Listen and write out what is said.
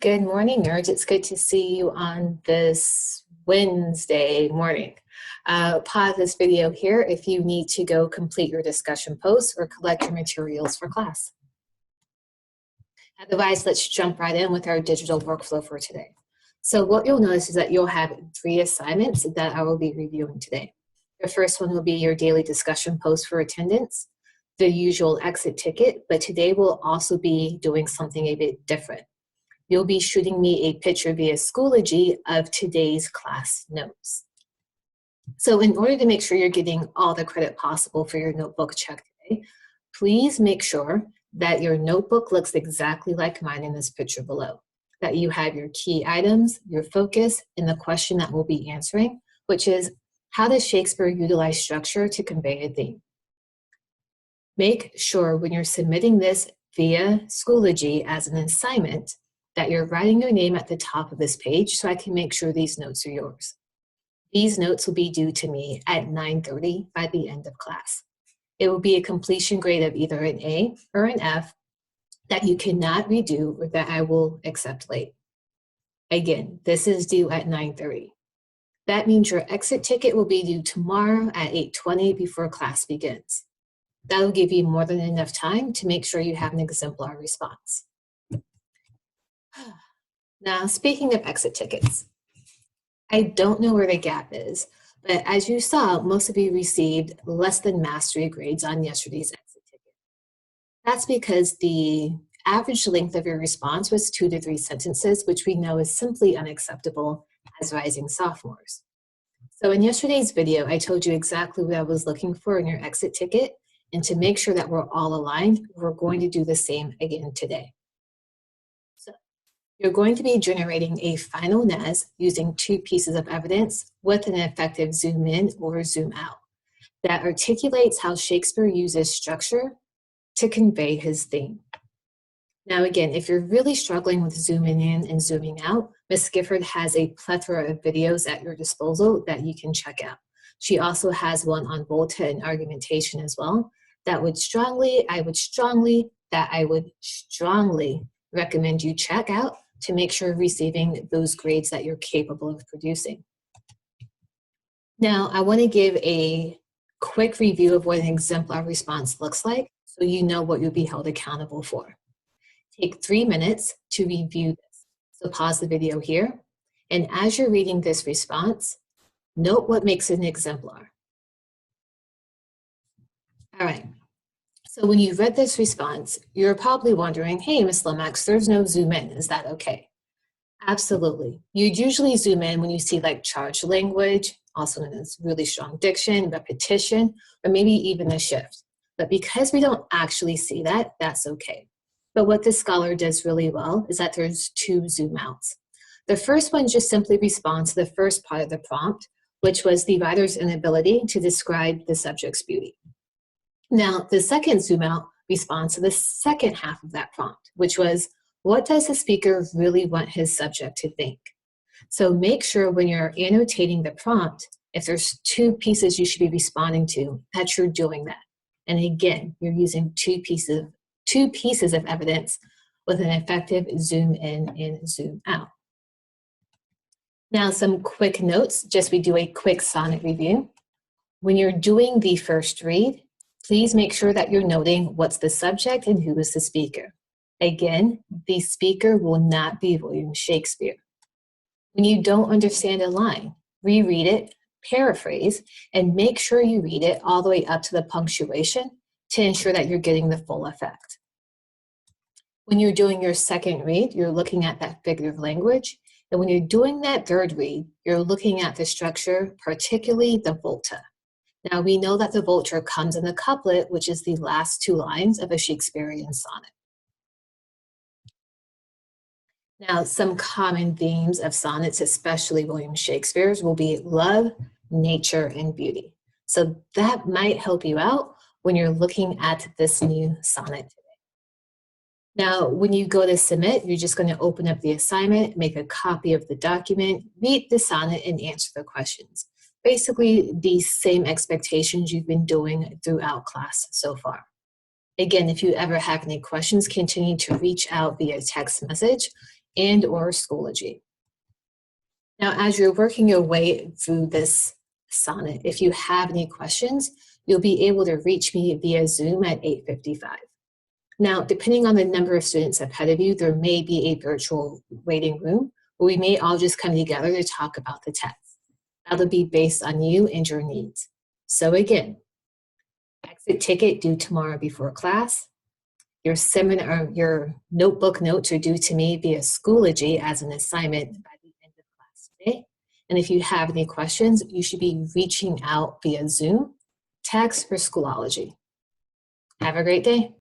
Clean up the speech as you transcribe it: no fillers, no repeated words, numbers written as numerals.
Good morning, nerds. It's good to see you on this Wednesday morning. Pause this video here if you need to go complete your discussion posts or collect your materials for class. Otherwise, let's jump right in with our digital workflow for today. So what you'll notice is that you'll have 3 assignments that I will be reviewing today. The first one will be your daily discussion post for attendance, the usual exit ticket, but today we'll also be doing something a bit different. You'll be shooting me a picture via Schoology of today's class notes. So in order to make sure you're getting all the credit possible for your notebook check today, please make sure that your notebook looks exactly like mine in this picture below, that you have your key items, your focus, and the question that we'll be answering, which is, how does Shakespeare utilize structure to convey a theme? Make sure when you're submitting this via Schoology as an assignment that you're writing your name at the top of this page so I can make sure these notes are yours. These notes will be due to me at 9:30 by the end of class. It will be a completion grade of either an A or an F that you cannot redo or that I will accept late. Again, this is due at 9:30. That means your exit ticket will be due tomorrow at 8:20 before class begins. That'll give you more than enough time to make sure you have an exemplar response. Now, speaking of exit tickets, I don't know where the gap is, but as you saw, most of you received less than mastery grades on yesterday's exit ticket. That's because the average length of your response was 2 to 3 sentences, which we know is simply unacceptable as rising sophomores. So in yesterday's video, I told you exactly what I was looking for in your exit ticket, and to make sure that we're all aligned, we're going to do the same again today. You're going to be generating a final NES using 2 pieces of evidence with an effective zoom in or zoom out that articulates how Shakespeare uses structure to convey his theme. Now again, if you're really struggling with zooming in and zooming out, Ms. Gifford has a plethora of videos at your disposal that you can check out. She also has one on Volta and argumentation as well that I would strongly recommend you check out to make sure you're receiving those grades that you're capable of producing. Now, I want to give a quick review of what an exemplar response looks like so you know what you'll be held accountable for. Take 3 minutes to review this. So pause the video here, and as you're reading this response, note what makes it an exemplar. All right. So when you read this response, you're probably wondering, hey, Ms. Lomax, there's no zoom in. Is that okay? Absolutely. You'd usually zoom in when you see like charged language, also known as really strong diction, repetition, or maybe even a shift. But because we don't actually see that, that's okay. But what this scholar does really well is that there's 2 zoom outs. The first one just simply responds to the first part of the prompt, which was the writer's inability to describe the subject's beauty. Now, the second zoom out responds to the second half of that prompt, which was, what does the speaker really want his subject to think? So make sure when you're annotating the prompt, if there's 2 pieces you should be responding to, that you're doing that. And again, you're using 2 pieces of evidence with an effective zoom in and zoom out. Now, some quick notes, just we do a quick sonnet review. When you're doing the first read, please make sure that you're noting what's the subject and who is the speaker. Again, the speaker will not be William Shakespeare. When you don't understand a line, reread it, paraphrase, and make sure you read it all the way up to the punctuation to ensure that you're getting the full effect. When you're doing your second read, you're looking at that figure of language. And when you're doing that third read, you're looking at the structure, particularly the volta. Now, we know that the volta comes in the couplet, which is the last 2 lines of a Shakespearean sonnet. Now, some common themes of sonnets, especially William Shakespeare's, will be love, nature, and beauty. So that might help you out when you're looking at this new sonnet today. Now, when you go to submit, you're just going to open up the assignment, make a copy of the document, read the sonnet, and answer the questions. Basically, the same expectations you've been doing throughout class so far. Again, if you ever have any questions, continue to reach out via text message. and or Schoology. Now, as you're working your way through this sonnet, if you have any questions, you'll be able to reach me via Zoom at 8:55. Now, depending on the number of students ahead of you, there may be a virtual waiting room where we may all just come together to talk about the text. That'll be based on you and your needs. So again, exit ticket due tomorrow before class. Your seminar, your notebook notes are due to me via Schoology as an assignment by the end of class today. And if you have any questions, you should be reaching out via Zoom, text, or Schoology. Have a great day.